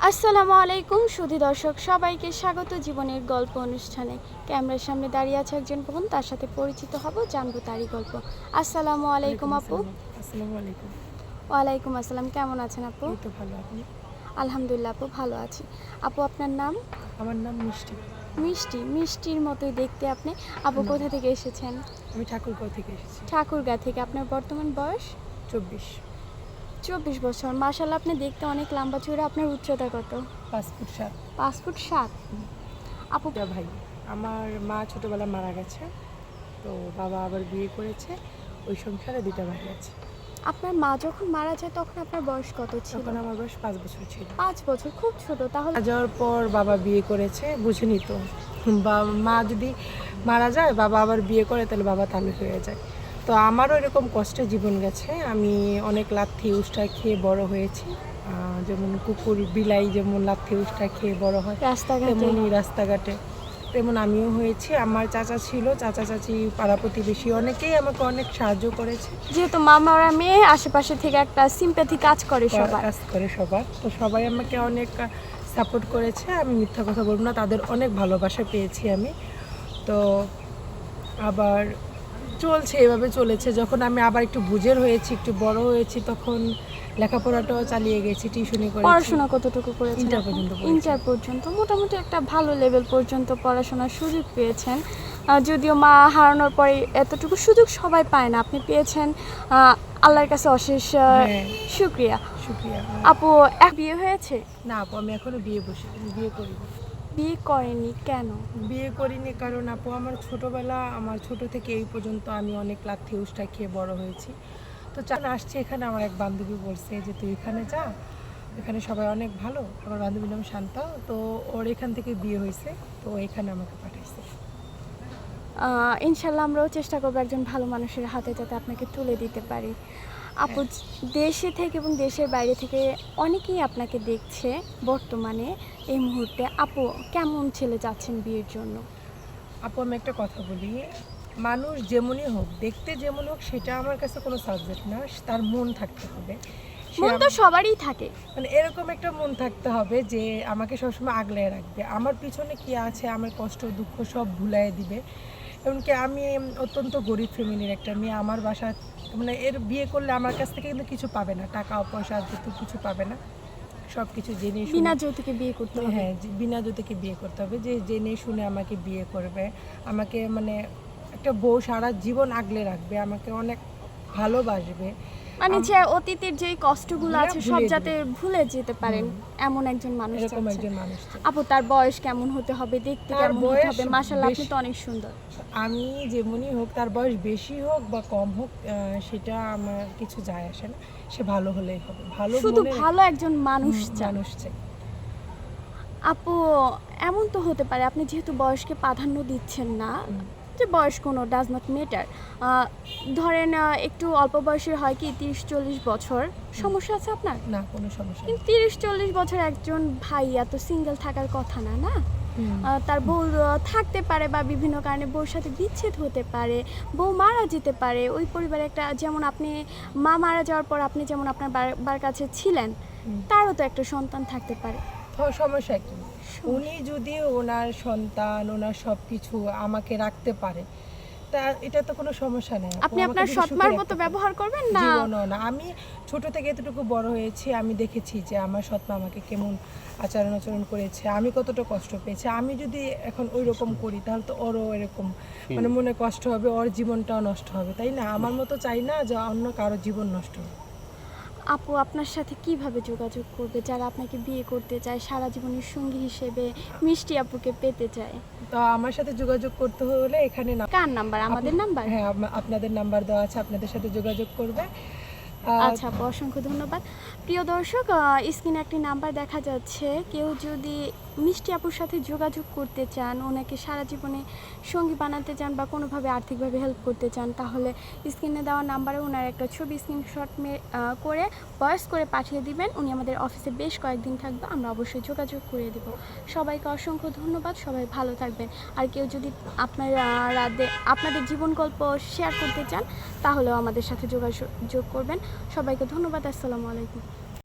আসসালামু আলাইকুম সুধী দর্শক সবাইকে স্বাগত জীবনের গল্প অনুষ্ঠানে। ক্যামেরার সামনে দাঁড়িয়ে আছে একজন বোন, তার সাথে পরিচিত হব, জানবো তারই গল্প। আসসালামু আলাইকুম আপু। আসসালামু আলাইকুম। ওয়ালাইকুম আসসালাম, কেমন আছেন আপু? এই তো ভালো, আপনি? আলহামদুলিল্লাহ আপু, ভালো আছি। আপু আপনার নাম? আমার নাম মিষ্টি। মিষ্টি, মিষ্টির মতোই দেখতে আপনি। আপু কোথা থেকে এসেছেন? আমি ঠাকুরগাঁও থেকে এসেছি। ঠাকুরগাঁ থেকে। আপনার বর্তমান বয়স? 24। 24 বছর। মাশাআল্লাহ, আপনি দেখতে অনেক লম্বা চূড়া। আপনার উচ্চতা কত? 5 ফুট 7। 5 ফুট 7। আপু ভাই, আমার মা ছোটবেলায় মারা গেছে, তো বাবা আবার বিয়ে করেছে, ওই সংসারে 2টা ভাই আছে। আপনার মা যখন মারা যায় তখন আপনার বয়স কত ছিল? তখন আমার বয়স 5 বছর ছিল। 5 বছর, খুব ছোট। তাহলে যাওয়ার পর বাবা বিয়ে করেছে, বুঝেনি তো, বা মা যদি মারা যায় বাবা আবার বিয়ে করে তাহলে বাবা তালুক হয়ে যায়। তো আমারও এরকম কষ্টে জীবন গেছে। আমি অনেক লাথি উষ্টা খেয়ে বড় হয়েছি। যেমন কুকুর বিলাই যেমন লাথি উষ্টা খেয়ে বড় হয়, তেমনই রাস্তাঘাটে তেমন আমিও হয়েছি। আমার চাচা ছিল, চাচা চাচি পাড়া প্রতিবেশী অনেকেই আমাকে অনেক সাহায্য করেছে। যেহেতু মামারা মেয়ে, আশেপাশে থেকে একটা সিম্প্যাথি কাজ করে সবার, তো সবাই আমাকে অনেক সাপোর্ট করেছে। আমি মিথ্যা কথা বলবো না, তাদের অনেক ভালোবাসা পেয়েছি আমি। তো আবার চলছে, এভাবে চলেছে। যখন আমি আবার একটু বুঝের হয়েছি, একটু বড় হয়েছি, তখন লেখাপড়াটাও চালিয়ে গেছি, টিউশনি করে। পড়াশোনা কতটুকু করেছেন? ইন্টার পর্যন্ত। মোটামুটি একটা ভালো লেভেল পর্যন্ত পড়াশোনার সুযোগ পেয়েছেন। যদিও মা হারানোর পরে এতটুকু সুযোগ সবাই পায় না, আপনি পেয়েছেন। আল্লাহর কাছে অশেষ শুকরিয়া। আপু বিয়ে হয়েছে? না আপু, আমি এখনো বিয়ে করিনি। বিয়ে করেনি কেন? বিয়ে করিনি কারণ আপু আমার ছোট থেকে এই পর্যন্ত আমি অনেক লাথি উষ্টা খেয়ে বড় হয়েছি। তো আসছে এখানে, আমার এক বান্ধবী বলছে যে তুই এখানে যা, এখানে সবাই অনেক ভালো। আমার বান্ধবীর নাম শান্তা, তো ওর এখান থেকে বিয়ে হয়েছে, তো এখানে আমাকে পাঠাইছে। ইনশাল্লাহ আমরাও চেষ্টা করবো একজন ভালো মানুষের হাতে যাতে আপনাকে তুলে দিতে পারি। আপু, দেশে থেকে এবং দেশের বাইরে থেকে অনেকেই আপনাকে দেখছে বর্তমানে এই মুহূর্তে। আপু, কেমন ছেলে যাচ্ছেন বিয়ের জন্য? আপু, আমি একটা কথা বলি, মানুষ যেমনই হোক, দেখতে যেমন হোক, সেটা আমার কাছে কোনো সাবজেক্ট না। তার মন থাকতে হবে। মন তো সবারই থাকে, মানে এরকম একটা মন থাকতে হবে যে আমাকে সবসময় আগলে রাখবে, আমার পিছনে কি আছে, আমার কষ্ট দুঃখ সব ভুলাই দিবে। এমনকি আমি অত্যন্ত গরিব ফ্যামিলির একটা মেয়ে, আমার বাসা মানে এর বিয়ে করলে আমার কাছ থেকে কিন্তু কিছু পাবে না, টাকা পয়সা যৌতুক কিছু পাবে না। সব কিছু জেনে বিনা যৌতুকে বিয়ে করতে হবে। হ্যাঁ, বিনা যৌতুকে বিয়ে করতে হবে, যে জেনে শুনে আমাকে বিয়ে করবে, আমাকে মানে একটা বউ সারা জীবন আগলে রাখবে, আমাকে অনেক ভালোবাসবে। মানে যে অতীতের যে কষ্টগুলো আছে সব যাতে ভুলে যেতে পারেন, এমন একজন মানুষ চাচ্ছেন। আপু, তার বয়স কেমন হতে হবে, দেখতে কেমন হতে হবে? মাশাআল্লাহ, আপনি তো অনেক সুন্দর। আমি যেমনই হোক, তার বয়স বেশি হোক বা কম হোক, সেটা আমার কিছু যায় আসে না, সে ভালো হলেই হবে। শুধু ভালো একজন মানুষ চাই। আপু, এমন তো হতে পারে আপনি যেহেতু বয়সকে প্রাধান্য দিচ্ছেন না, যে বয়স কোনো ডাজ নট ম্যাটার। ধরেন একটু অল্প বয়সের হয় কি 30-40 বছর, সমস্যা আছে আপনার? না, কোনো সমস্যা নেই। 30-40 বছর একজন ভাই এত সিঙ্গেল থাকার কথা না, না? তার বউ থাকতে পারে বা বিভিন্ন কারণে বউর সাথে বিচ্ছেদ হতে পারে, বউ মারা যেতে পারে। ওই পরিবারে একটা, যেমন আপনি মা মারা যাওয়ার পর আপনি যেমন আপনার বার কাছে ছিলেন, তারও তো একটা সন্তান থাকতে পারে। সমস্যা কি, উনি যদি ওনার সন্তান, ওনার সব কিছু আমাকে রাখতে পারে, তা এটা তো কোনো সমস্যা নেই। আপনি আপনার সৎমার মতো ব্যবহার করবেন না? না, আমি ছোট থেকে এতটুকু বড় হয়েছি, আমি দেখেছি যে আমার সৎমা আমাকে কেমন আচরণ করেছে, আমি কতটা কষ্ট পেয়েছি। আমি যদি এখন ওই রকম করি তাহলে তো ওরও এরকম মানে মনে কষ্ট হবে, ওর জীবনটাও নষ্ট হবে, তাই না? আমার মতো চাই না যে অন্য কারো জীবন নষ্ট হবে। আপু, আপনার সাথে কিভাবে যোগাযোগ করবে যারা আপনাকে বিয়ে করতে চায়, সারা জীবনের সঙ্গী হিসেবে মিষ্টি আপুকে পেতে চায়? তো আমার সাথে যোগাযোগ করতে হলে এখানে কার নাম্বার? আমাদের নাম্বার? হ্যাঁ, আপনাদের নাম্বার দেওয়া আছে, আপনাদের সাথে যোগাযোগ করবে। আচ্ছা আপু, অসংখ্য ধন্যবাদ। প্রিয় দর্শক, স্ক্রিনে একটি নাম্বার দেখা যাচ্ছে। কেউ যদি মিষ্টি আপুর সাথে যোগাযোগ করতে চান, ওনাকে সারা জীবনে সঙ্গী বানাতে চান বা কোনোভাবে আর্থিকভাবে হেল্প করতে চান, তাহলে স্ক্রিনে দেওয়া নাম্বারে ওনার একটা ছবি স্ক্রিনশট করে ভয়েস করে পাঠিয়ে দিবেন। উনি আমাদের অফিসে বেশ কয়েকদিন থাকবে, আমরা অবশ্যই যোগাযোগ করে দেব। সবাইকে অসংখ্য ধন্যবাদ, সবাই ভালো থাকবেন। আর কেউ যদি আপনাদের জীবন গল্প শেয়ার করতে চান, তাহলেও আমাদের সাথে যোগাযোগ করবেন। সবাইকে ধন্যবাদ। আসসালামু আলাইকুম।